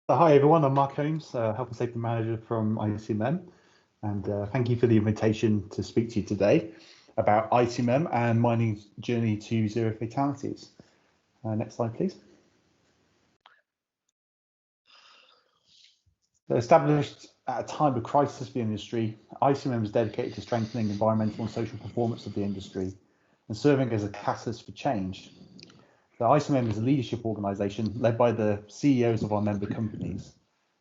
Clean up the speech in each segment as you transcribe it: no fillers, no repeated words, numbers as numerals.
Hi everyone, I'm Mark Holmes, Health and Safety Manager from ICMM, and thank you for the invitation to speak to you today about ICMM and mining's journey to zero fatalities. Next slide, please. Established at a time of crisis for the industry, ICMM is dedicated to strengthening environmental and social performance of the industry and serving as a catalyst for change. The ICMM is a leadership organisation led by the CEOs of our member companies.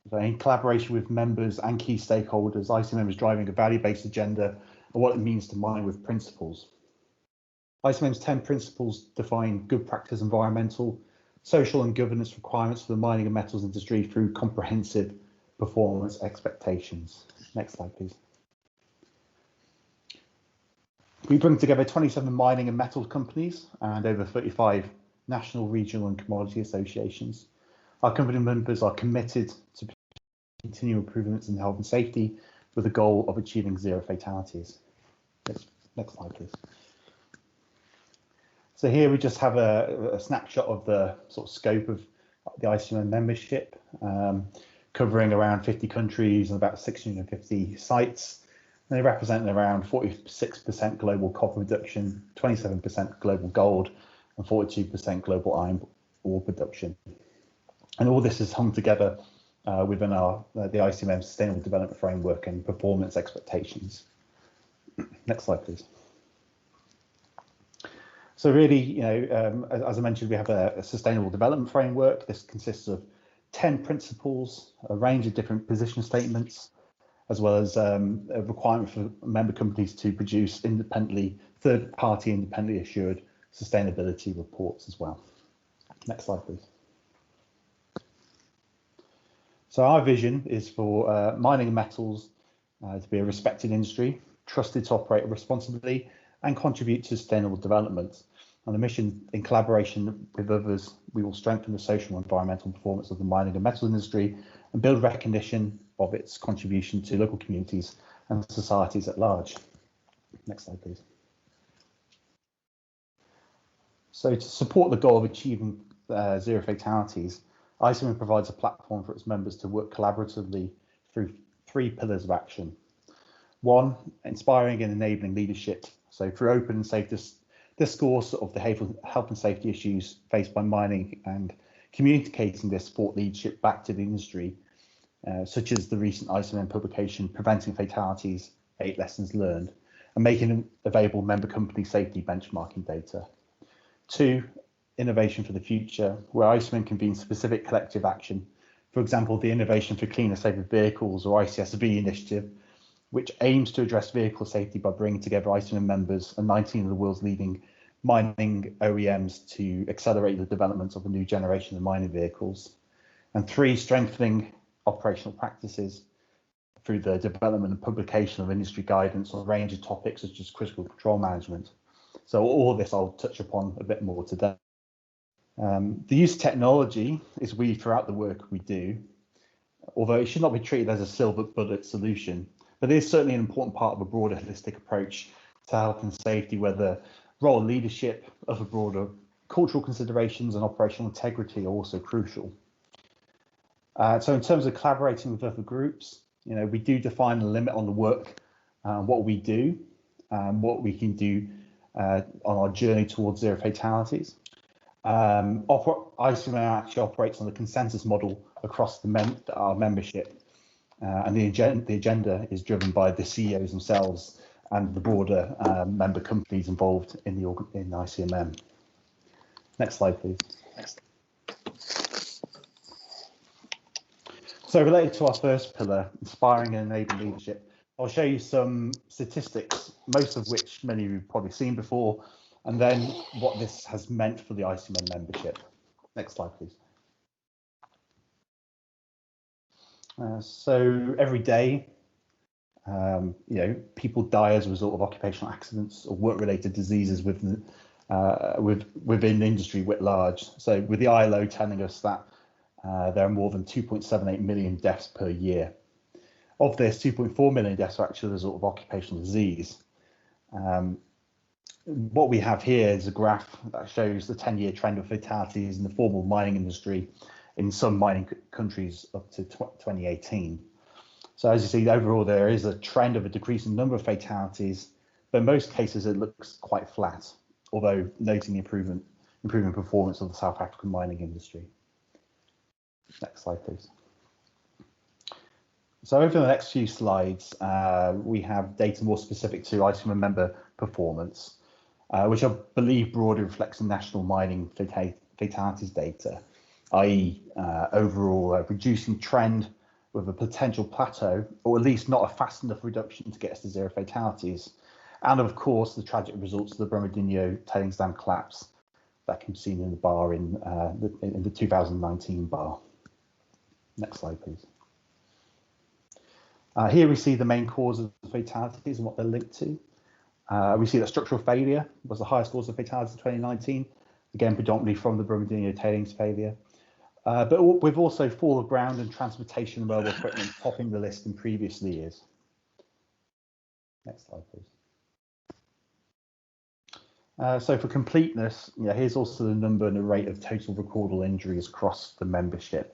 So in collaboration with members and key stakeholders, ICMM is driving a value-based agenda of what it means to mine with principles. ICMM's 10 principles define good practice environmental, social and governance requirements for the mining and metals industry through comprehensive performance expectations. Next slide, please. We bring together 27 mining and metals companies and over 35 national, regional and commodity associations. Our company members are committed to continual improvements in health and safety with the goal of achieving zero fatalities. Next slide, please. So here we just have a snapshot of the sort of scope of the ICMM membership, covering around 50 countries and about 650 sites. And they represent around 46% global copper production, 27% global gold, and 42% global iron ore production. And all this is hung together within the ICMM Sustainable Development Framework and performance expectations. Next slide, please. So really, as I mentioned, we have a Sustainable Development Framework. This consists of 10 principles, a range of different position statements, as well as a requirement for member companies to produce third-party independently assured sustainability reports as well. Next slide, please. So our vision is for mining and metals to be a respected industry, trusted to operate responsibly and contribute to sustainable development. On the mission, in collaboration with others, we will strengthen the social and environmental performance of the mining and metals industry and build recognition of its contribution to local communities and societies at large. Next slide, please. So to support the goal of achieving zero fatalities, ICMM provides a platform for its members to work collaboratively through 3 pillars of action. 1, inspiring and enabling leadership. So through open and safe discourse of the health and safety issues faced by mining and communicating this thought leadership back to the industry, such as the recent ICMM publication, Preventing Fatalities, 8 Lessons Learned, and making available member company safety benchmarking data. 2, innovation for the future, where ICMM convenes specific collective action. For example, the Innovation for Cleaner, Safer Vehicles, or ICSV initiative, which aims to address vehicle safety by bringing together ICMM members and 19 of the world's leading mining OEMs to accelerate the development of a new generation of mining vehicles. And 3, strengthening operational practices through the development and publication of industry guidance on a range of topics such as critical control management. So all of this I'll touch upon a bit more today. The use of technology is weaved throughout the work we do, although it should not be treated as a silver bullet solution, but it is certainly an important part of a broader holistic approach to health and safety, where the role of leadership, of a broader cultural considerations and operational integrity are also crucial. So in terms of collaborating with other groups, we do define a limit on the work, what we do, what we can do on our journey towards zero fatalities. ICMM actually operates on the consensus model across our membership, and the agenda is driven by the CEOs themselves and the broader member companies involved in ICMM. Next slide, please. So related to our first pillar, inspiring and enabling leadership, I'll show you some statistics, most of which many of you have probably seen before, and then what this has meant for the ICMM membership. Next slide, please. So every day, people die as a result of occupational accidents or work-related diseases within the industry writ large. So with the ILO telling us that there are more than 2.78 million deaths per year. Of this, 2.4 million deaths are actually a result of occupational disease. What we have here is a graph that shows the 10-year trend of fatalities in the formal mining industry in some mining countries up to 2018. So as you see, overall, there is a trend of a decreasing number of fatalities, but in most cases it looks quite flat, although noting the improving performance of the South African mining industry. Next slide, please. So over the next few slides, we have data more specific to ICMM member performance, which I believe broadly reflects the national mining fatalities data, i.e. Overall reducing trend with a potential plateau, or at least not a fast enough reduction to get us to zero fatalities. And of course, the tragic results of the Brumadinho tailings dam collapse that can be seen in the bar in the 2019 bar. Next slide, please. Here we see the main causes of fatalities and what they're linked to. We see that structural failure was the highest cause of fatalities in 2019, again predominantly from the Brumadinho tailings failure. But we've also fall of ground and transportation and mobile equipment topping the list in previous years. Next slide, please. So for completeness, here's also the number and the rate of total recordable injuries across the membership.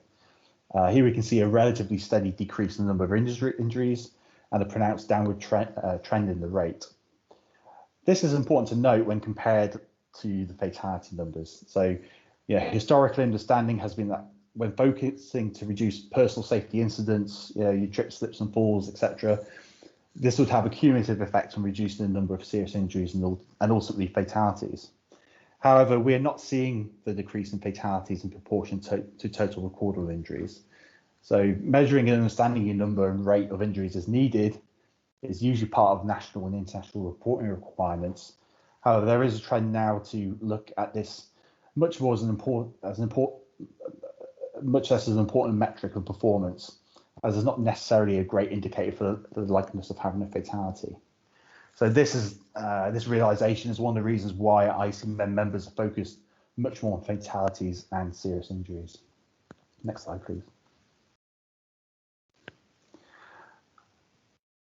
Here we can see a relatively steady decrease in the number of injuries and a pronounced downward trend in the rate. This is important to note when compared to the fatality numbers. So, historical understanding has been that when focusing to reduce personal safety incidents, your trips, slips and falls, etc., this would have a cumulative effect on reducing the number of serious injuries and ultimately fatalities. However, we are not seeing the decrease in fatalities in proportion to total recordable injuries. So measuring and understanding your number and rate of injuries as needed is usually part of national and international reporting requirements. However, there is a trend now to look at this much more as much less as an important metric of performance, as it's not necessarily a great indicator for the likeliness of having a fatality. So this realization is one of the reasons why ICMM members are focused much more on fatalities and serious injuries. Next slide, please.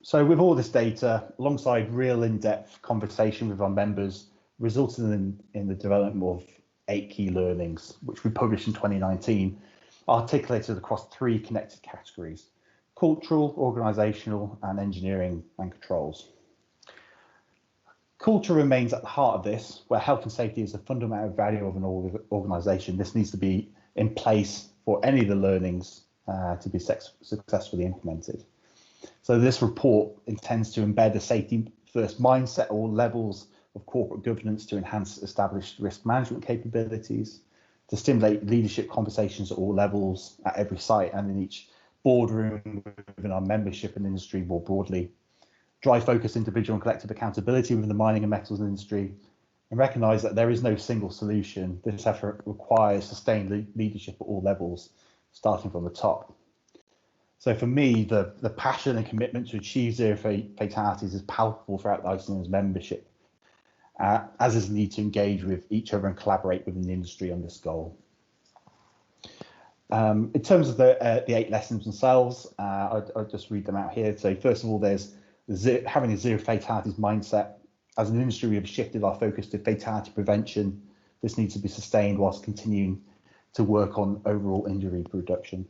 So with all this data, alongside real in-depth conversation with our members, resulted in the development of 8 key learnings, which we published in 2019, articulated across 3 connected categories: cultural, organisational, and engineering and controls. Culture remains at the heart of this, where health and safety is a fundamental value of an organisation. This needs to be in place for any of the learnings to be successfully implemented. So this report intends to embed a safety-first mindset at all levels of corporate governance to enhance established risk management capabilities, to stimulate leadership conversations at all levels, at every site and in each boardroom within our membership and industry more broadly, drive focused individual and collective accountability within the mining and metals industry, and recognise that there is no single solution. This effort requires sustained leadership at all levels, starting from the top. So for me, the passion and commitment to achieve zero fatalities is palpable throughout the ICMM's membership, as is the need to engage with each other and collaborate within the industry on this goal. In terms of the 8 lessons themselves, I'll just read them out here. So first of all, there's having a zero fatalities mindset. As an industry, we have shifted our focus to fatality prevention. This needs to be sustained whilst continuing to work on overall injury reduction.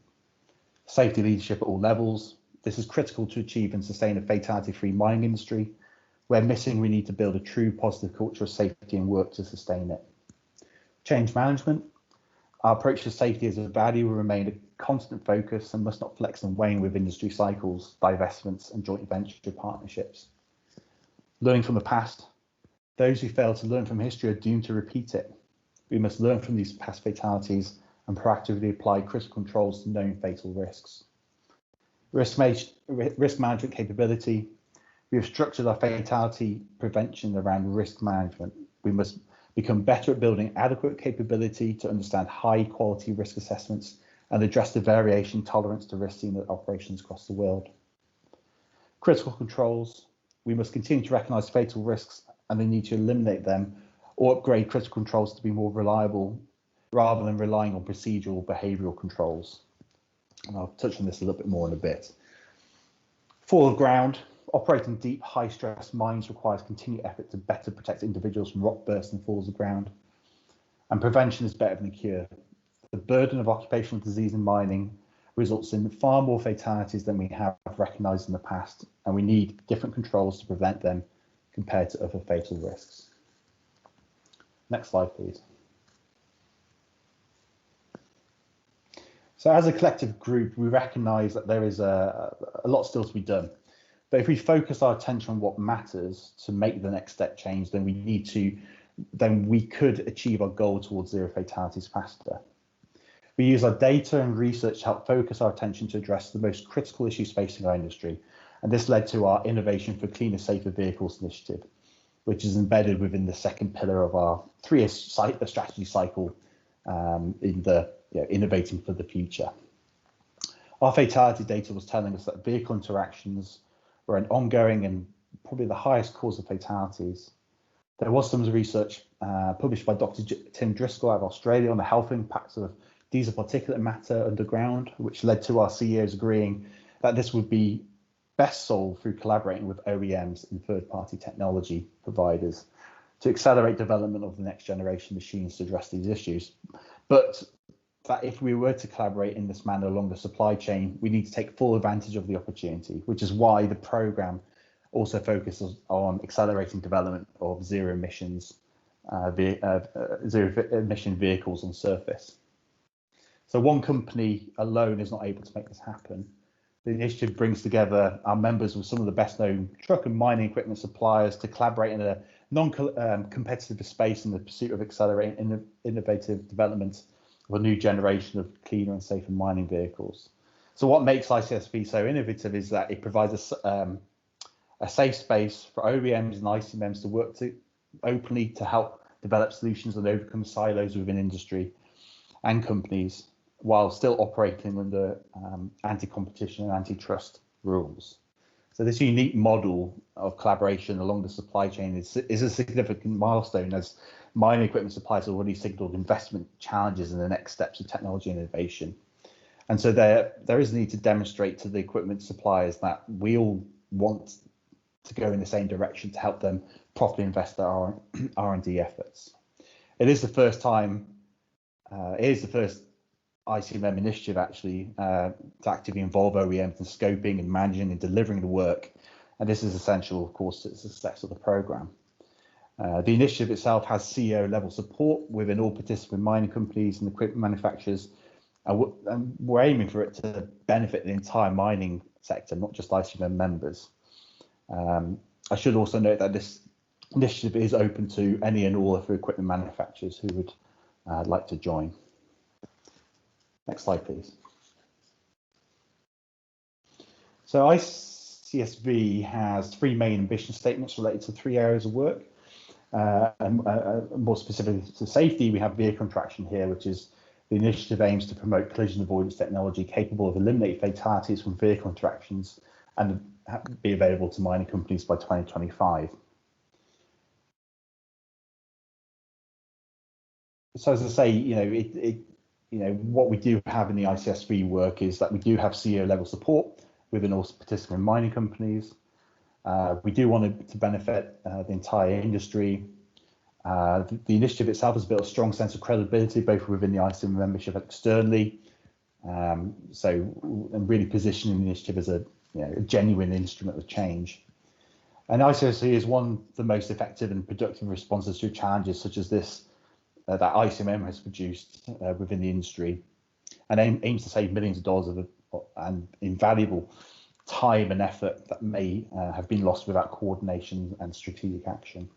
Safety leadership at all levels. This is critical to achieve and sustain a fatality-free mining industry. Where missing, we need to build a true positive culture of safety and work to sustain it. Change management. Our approach to safety as a value will remain a constant focus and must not flex and wane with industry cycles, divestments, and joint venture partnerships. Learning from the past. Those who fail to learn from history are doomed to repeat it. We must learn from these past fatalities and proactively apply critical controls to known fatal risks. Risk management capability. We have structured our fatality prevention around risk management. We must become better at building adequate capability to understand high quality risk assessments and address the variation tolerance to risk seen at operations across the world. Critical controls. We must continue to recognise fatal risks and the need to eliminate them or upgrade critical controls to be more reliable rather than relying on procedural behavioural controls. And I'll touch on this a little bit more in a bit. Fall of ground. Operating deep, high-stress mines requires continued effort to better protect individuals from rock bursts and falls of ground. And prevention is better than a cure. the burden of occupational disease in mining results in far more fatalities than we have recognised in the past, and we need different controls to prevent them compared to other fatal risks. Next slide, please. So as a collective group, we recognise that there is a lot still to be done. But if we focus our attention on what matters to make the next step change, then we could achieve our goal towards zero fatalities faster. We use our data and research to help focus our attention to address the most critical issues facing our industry. And this led to our Innovation for Cleaner, Safer Vehicles initiative, which is embedded within the second pillar of our 3-year strategy cycle in the innovating for the future. Our fatality data was telling us that vehicle interactions were an ongoing and probably the highest cause of fatalities. There was some research published by Dr. Tim Driscoll out of Australia on the health impacts of diesel particulate matter underground, which led to our CEOs agreeing that this would be best solved through collaborating with OEMs and third-party technology providers to accelerate development of the next generation machines to address these issues. But that if we were to collaborate in this manner along the supply chain, we need to take full advantage of the opportunity, which is why the programme also focuses on accelerating development of zero emission vehicles on surface. So one company alone is not able to make this happen. The initiative brings together our members with some of the best known truck and mining equipment suppliers to collaborate in a non-competitive space in the pursuit of accelerating innovative development of a new generation of cleaner and safer mining vehicles. So what makes ICSV so innovative is that it provides a safe space for OEMs and ICMMs to work openly to help develop solutions and overcome silos within industry and companies, while still operating under anti-competition and antitrust rules. So this unique model of collaboration along the supply chain is a significant milestone, as mining equipment suppliers have already signalled investment challenges in the next steps of technology innovation. And so there is a need to demonstrate to the equipment suppliers that we all want to go in the same direction to help them properly invest their R&D efforts. It is the first ICMM initiative actually to actively involve OEMs in scoping and managing and delivering the work, and this is essential, of course, to the success of the programme. The initiative itself has CEO level support within all participant mining companies and equipment manufacturers, and we're aiming for it to benefit the entire mining sector, not just ICMM members. I should also note that this initiative is open to any and all of the equipment manufacturers who would like to join. Next slide, please. So ICSV has 3 main ambition statements related to 3 areas of work. And more specifically to safety, we have vehicle interaction here, which is the initiative aims to promote collision avoidance technology capable of eliminating fatalities from vehicle interactions and be available to mining companies by 2025. So as I say, what we do have in the ICSV work is that we do have CEO level support within all participant mining companies. We do want it to benefit the entire industry. The initiative itself has built a strong sense of credibility both within the ICMM membership and externally. And really positioning the initiative as a genuine instrument of change. And ICSV is one of the most effective and productive responses to challenges such as this that ICMM has produced within the industry, and aims to save millions of dollars and invaluable time and effort that may have been lost without coordination and strategic action.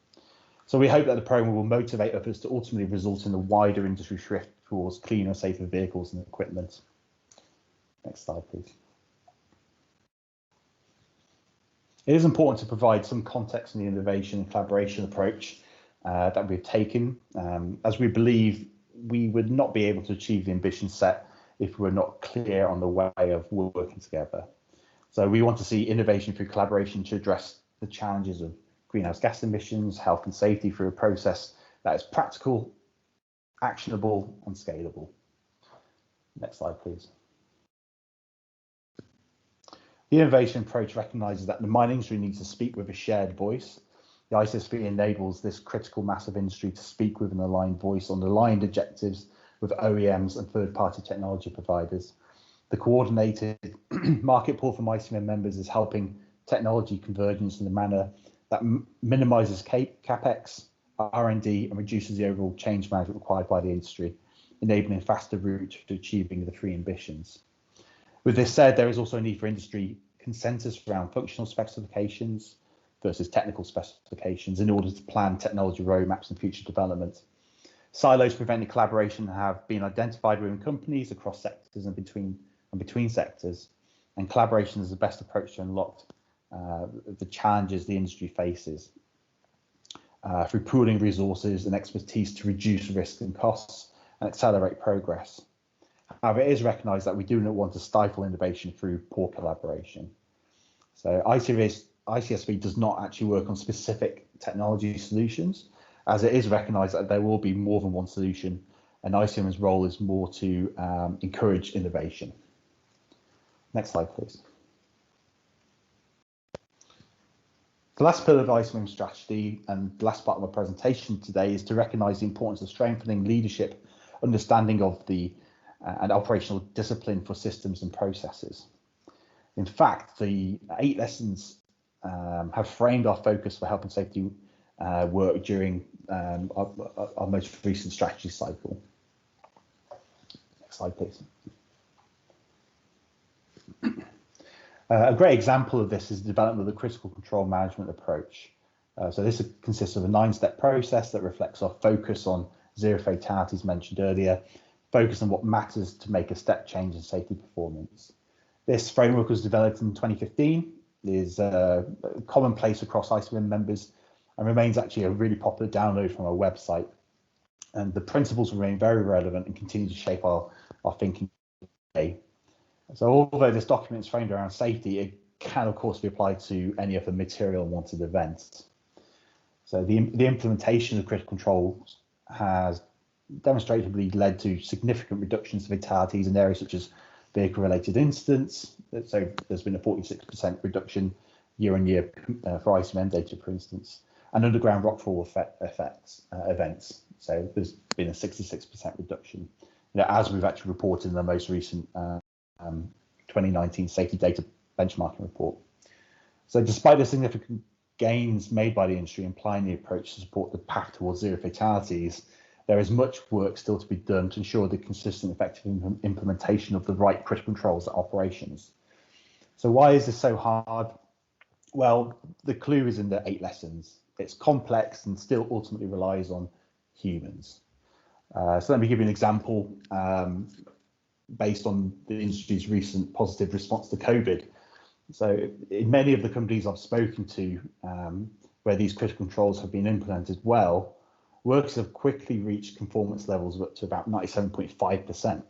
So we hope that the programme will motivate others to ultimately result in a wider industry shift towards cleaner, safer vehicles and equipment. Next slide, please. It is important to provide some context on the innovation and collaboration approach that we've taken, as we believe we would not be able to achieve the ambition set if we're not clear on the way of working together. So we want to see innovation through collaboration to address the challenges of greenhouse gas emissions, health and safety through a process that is practical, actionable and scalable. Next slide, please. The innovation approach recognises that the mining industry needs to speak with a shared voice. The ICSV enables this critical mass of industry to speak with an aligned voice on aligned objectives with OEMs and third-party technology providers. The coordinated market pool from ICMM members is helping technology convergence in a manner that minimises capex, R&D, and reduces the overall change management required by the industry, enabling a faster route to achieving the three ambitions. With this said, there is also a need for industry consensus around functional specifications versus technical specifications in order to plan technology roadmaps and future development. Silos preventing collaboration have been identified within companies across sectors and between sectors, and collaboration is the best approach to unlock the challenges the industry faces through pooling resources and expertise to reduce risk and costs and accelerate progress. However, it is recognised that we do not want to stifle innovation through poor collaboration. So ICSV does not actually work on specific technology solutions, as it is recognised that there will be more than one solution, and ICMM's role is more to encourage innovation. Next slide, please. The last pillar of ICMM strategy and the last part of my presentation today is to recognise the importance of strengthening leadership, understanding of the and operational discipline for systems and processes. In fact, the 8 lessons have framed our focus for health and safety work during our most recent strategy cycle. Next slide, please. A great example of this is the development of the critical control management approach. So this consists of a 9-step process that reflects our focus on zero fatalities mentioned earlier, focus on what matters to make a step change in safety performance. This framework was developed in 2015, is commonplace across ICMM members, and remains actually a really popular download from our website. And the principles remain very relevant and continue to shape our thinking today. So although this document is framed around safety, it can of course be applied to any of the material unwanted events. So the implementation of critical controls has demonstratively led to significant reductions in fatalities in areas such as vehicle-related incidents. So there's been a 46% reduction year on year for ICMM data, for instance, and underground rockfall events. So there's been a 66% reduction, as we've actually reported in the most recent 2019 safety data benchmarking report. So despite the significant gains made by the industry implying the approach to support the path towards zero fatalities, there is much work still to be done to ensure the consistent, effective implementation of the right critical controls at operations. So why is this so hard? Well, the clue is in the 8 lessons. It's complex and still ultimately relies on humans. So let me give you an example based on the industry's recent positive response to COVID. So in many of the companies I've spoken to where these critical controls have been implemented well, workers have quickly reached conformance levels of up to about 97.5%.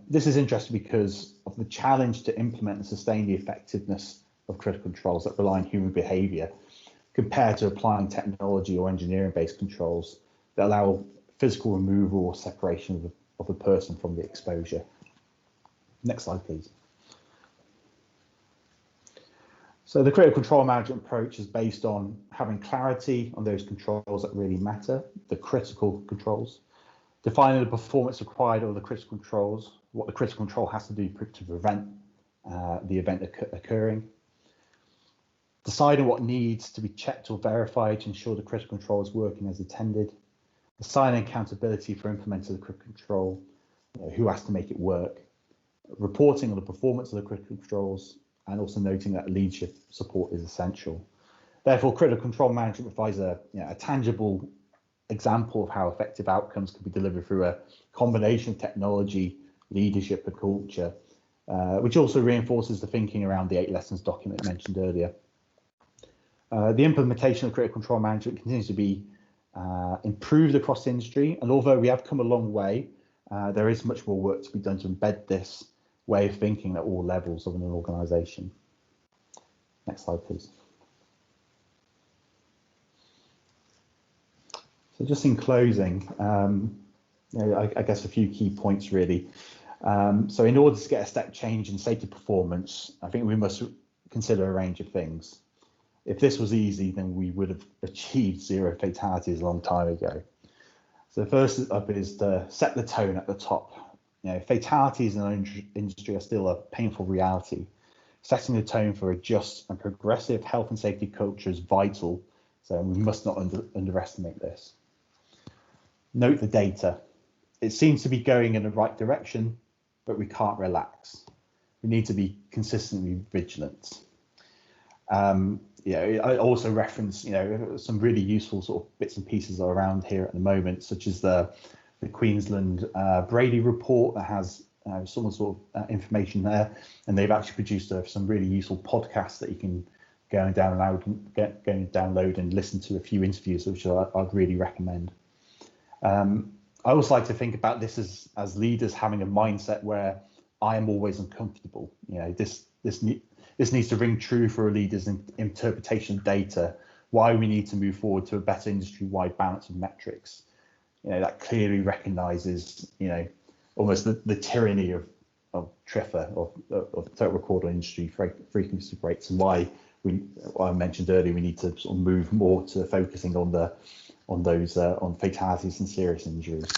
This is interesting because of the challenge to implement and sustain the effectiveness of critical controls that rely on human behaviour compared to applying technology or engineering-based controls that allow physical removal or separation of a person from the exposure. Next slide, please. So the critical control management approach is based on having clarity on those controls that really matter, the critical controls, defining the performance required of the critical controls, what the critical control has to do to prevent the event occurring, deciding what needs to be checked or verified to ensure the critical control is working as intended, assigning accountability for implementing the critical control, who has to make it work, reporting on the performance of the critical controls, and also noting that leadership support is essential. Therefore, critical control management provides a tangible example of how effective outcomes can be delivered through a combination of technology, leadership, and culture, which also reinforces the thinking around the 8 lessons document mentioned earlier. The implementation of critical control management continues to be improved across the industry, and although we have come a long way, there is much more work to be done to embed this way of thinking at all levels of an organisation. Next slide, please. So just in closing, I guess a few key points really. So in order to get a step change in safety performance, I think we must consider a range of things. If this was easy, then we would have achieved zero fatalities a long time ago. So first up is to set the tone at the top. Fatalities in our industry are still a painful reality. Setting the tone for a just and progressive health and safety culture is vital, so we must not underestimate this. Note the data. It seems to be going in the right direction, but we can't relax. We need to be consistently vigilant. I also reference, some really useful sort of bits and pieces around here at the moment, such as the Queensland Brady report that has some sort of information there, and they've actually produced some really useful podcasts that you can go and download and listen to a few interviews, which I'd really recommend. I also like to think about this as leaders having a mindset where I am always uncomfortable. This needs to ring true for a leader's interpretation of data, why we need to move forward to a better industry-wide balance of metrics. That clearly recognises, almost the tyranny of TRIFR, of total recordable industry frequency rates, and why I mentioned earlier we need to sort of move more to focusing on fatalities and serious injuries.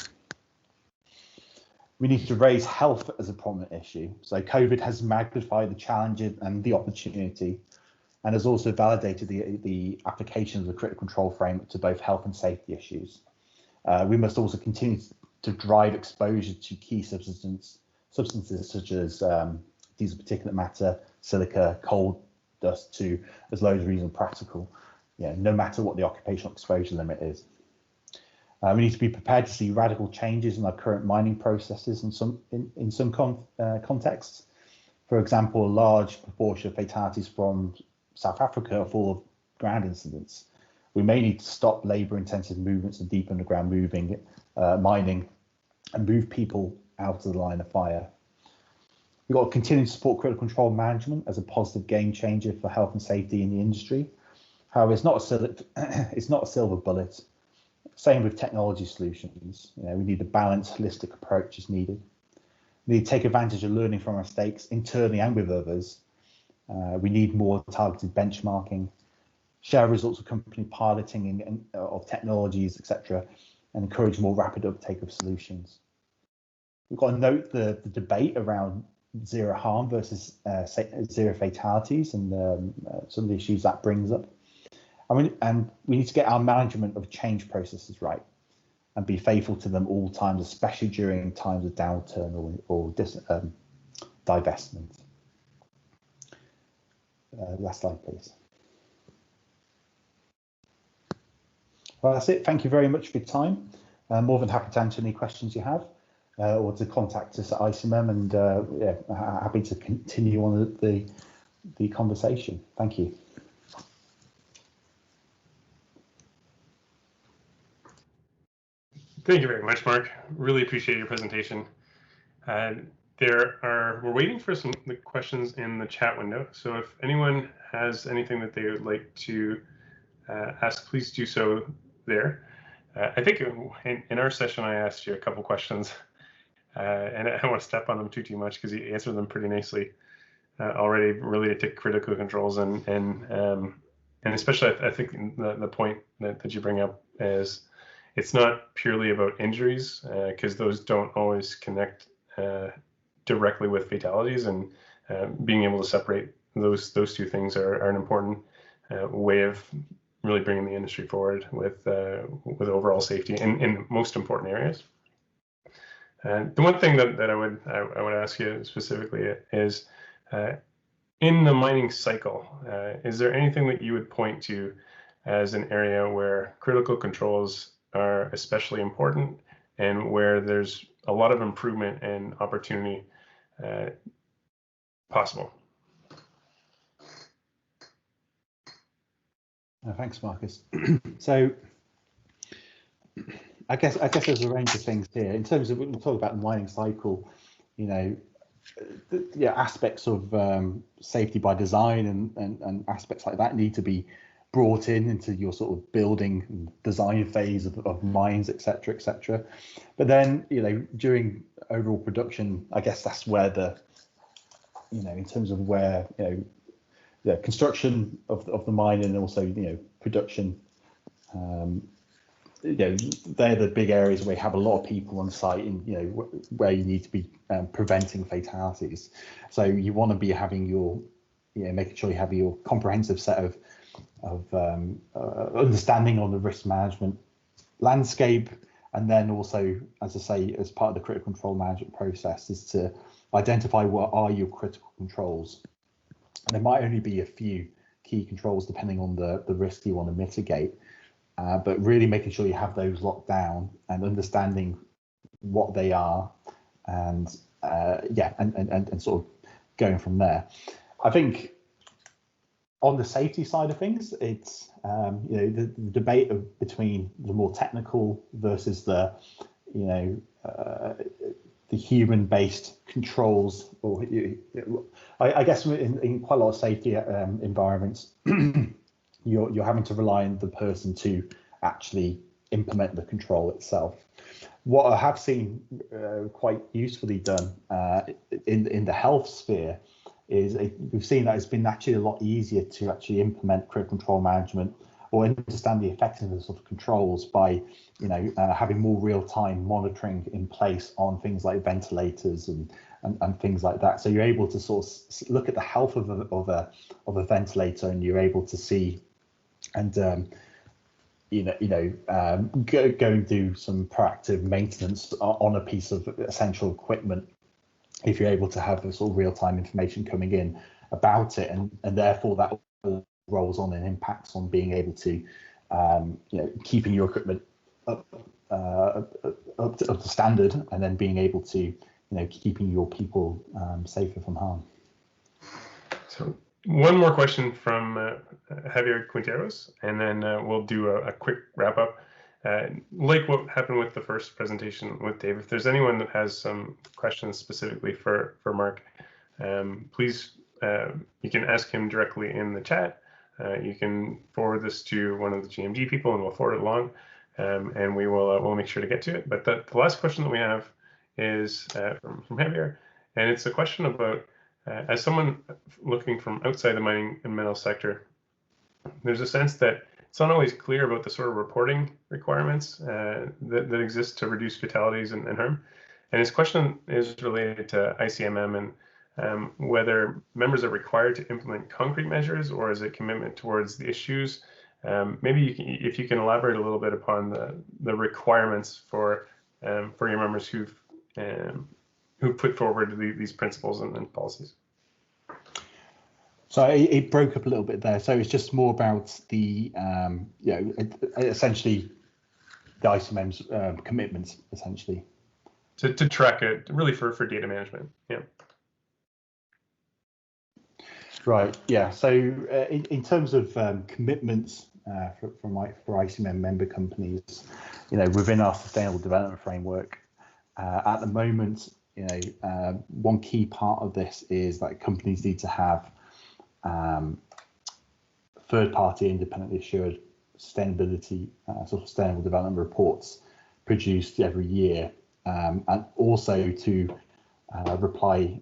We need to raise health as a prominent issue. So COVID has magnified the challenge and the opportunity, and has also validated the application of the critical control framework to both health and safety issues. We must also continue to drive exposure to key substances such as diesel particulate matter, silica, coal dust to as low as reasonably practical, no matter what the occupational exposure limit is. We need to be prepared to see radical changes in our current mining processes in some contexts. For example, a large proportion of fatalities from South Africa are full of ground incidents. We may need to stop labour-intensive movements of deep underground mining and move people out of the line of fire. We've got to continue to support critical control management as a positive game changer for health and safety in the industry. However, it's not a silver bullet. Same with technology solutions. We need a balanced, holistic approach is needed. We need to take advantage of learning from our mistakes internally and with others. We need more targeted benchmarking, share results of company piloting and of technologies, etc., and encourage more rapid uptake of solutions. We've got to note the debate around zero harm versus zero fatalities and some of the issues that brings up. And we need to get our management of change processes right and be faithful to them all times, especially during times of downturn or divestment. Last slide, please. Well, that's it. Thank you very much for your time. I'm more than happy to answer any questions you have or to contact us at ICMM, and happy to continue on the conversation. Thank you. Thank you very much, Mark. Really appreciate your presentation. We're waiting for some questions in the chat window. So if anyone has anything that they would like to ask, please do so there. I think in our session, I asked you a couple questions, and I don't want to step on them too much because you answered them pretty nicely already, related to critical controls and especially I think the point that you bring up is it's not purely about injuries because those don't always connect directly with fatalities, and being able to separate those two things are an important way of really bringing the industry forward with overall safety in most important areas. The one thing that I would ask you specifically is in the mining cycle, is there anything that you would point to as an area where critical controls are especially important and where there's a lot of improvement and opportunity possible? Thanks, Marcus. So I guess there's a range of things here. In terms of, we'll talk about the mining cycle, aspects of safety by design and aspects like that need to be brought into your sort of building and design phase of mines, etc., etc. But then, during overall production, I guess that's where in terms of where, the construction of the mine and also, production they're the big areas where you have a lot of people on site, and where you need to be preventing fatalities. So you want to be having your, making sure you have your comprehensive set of understanding on the risk management landscape, and then also, as I say, as part of the critical control management process, is to identify what are your critical controls. And there might only be a few key controls depending on the risk you want to mitigate, but really making sure you have those locked down and understanding what they are, and and sort of going from there. I think on the safety side of things, it's the debate between the more technical versus the the human-based controls, or I guess in quite a lot of safety environments, you're having to rely on the person to actually implement the control itself. What I have seen quite usefully done in the health sphere is we've seen that it's been actually a lot easier to actually implement critical control management or understand the effectiveness of controls by having more real-time monitoring in place on things like ventilators and things like that. So you're able to sort of look at the health of a ventilator, and you're able to see and go and do some proactive maintenance on a piece of essential equipment, if you're able to have the sort of real-time information coming in about it, and therefore that all rolls on and impacts on being able to keeping your equipment up to standard, and then being able to keeping your people safer from harm. So one more question from Javier Quinteros, and then we'll do a quick wrap up. Like what happened with the first presentation with Dave, if there's anyone that has some questions specifically for Mark, please, you can ask him directly in the chat. You can forward this to one of the GMG people, and we'll forward it along, and we'll make sure to get to it. But the last question that we have is from Javier, and it's a question about, as someone looking from outside the mining and metal sector, there's a sense that it's not always clear about the sort of reporting requirements that exist to reduce fatalities and harm. And his question is related to ICMM and whether members are required to implement concrete measures, or is it commitment towards the issues? Maybe if you can elaborate a little bit upon the requirements for your members who've put forward these principles and policies. So it broke up a little bit there. So it's just more about the essentially the ICMM's commitments, essentially. To track it, really for data management. Yeah. Right. Yeah. So in terms of commitments for ICMM member companies, within our sustainable development framework, at the moment, one key part of this is that companies need to have third-party independently assured sustainability, sustainable development reports produced every year, and also to reply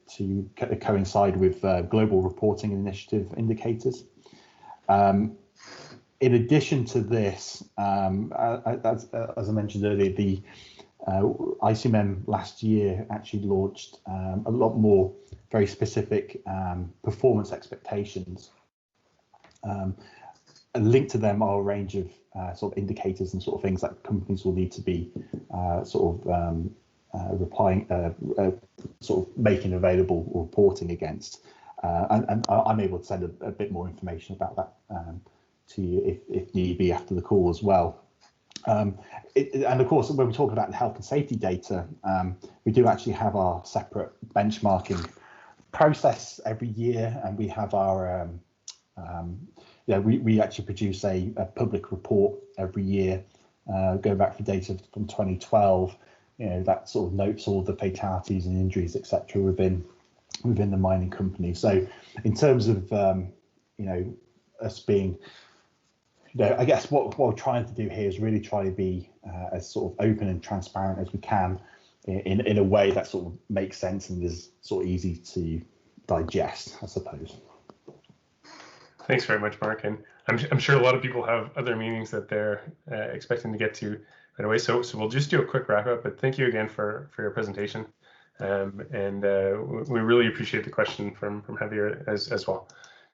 to coincide with global reporting initiative indicators. In addition to this, as I mentioned earlier, the ICMM last year actually launched a lot more very specific performance expectations. And linked to them are a range of sort of indicators and sort of things that companies will need to be making available or reporting against. And I'm able to send a bit more information about that to you if need be after the call as well. And of course, when we talk about the health and safety data, we do actually have our separate benchmarking process every year, and we have our we actually produce a public report every year, going back for data from 2012. That sort of notes all the fatalities and injuries, etc., within the mining company. So in terms of us being, I guess what we're trying to do here is really try to be as sort of open and transparent as we can, in a way that sort of makes sense and is sort of easy to digest, I suppose. Thanks very much, Mark. And I'm sure a lot of people have other meetings that they're expecting to get to right away. So we'll just do a quick wrap up. But thank you again for your presentation, and we really appreciate the question from Javier as well.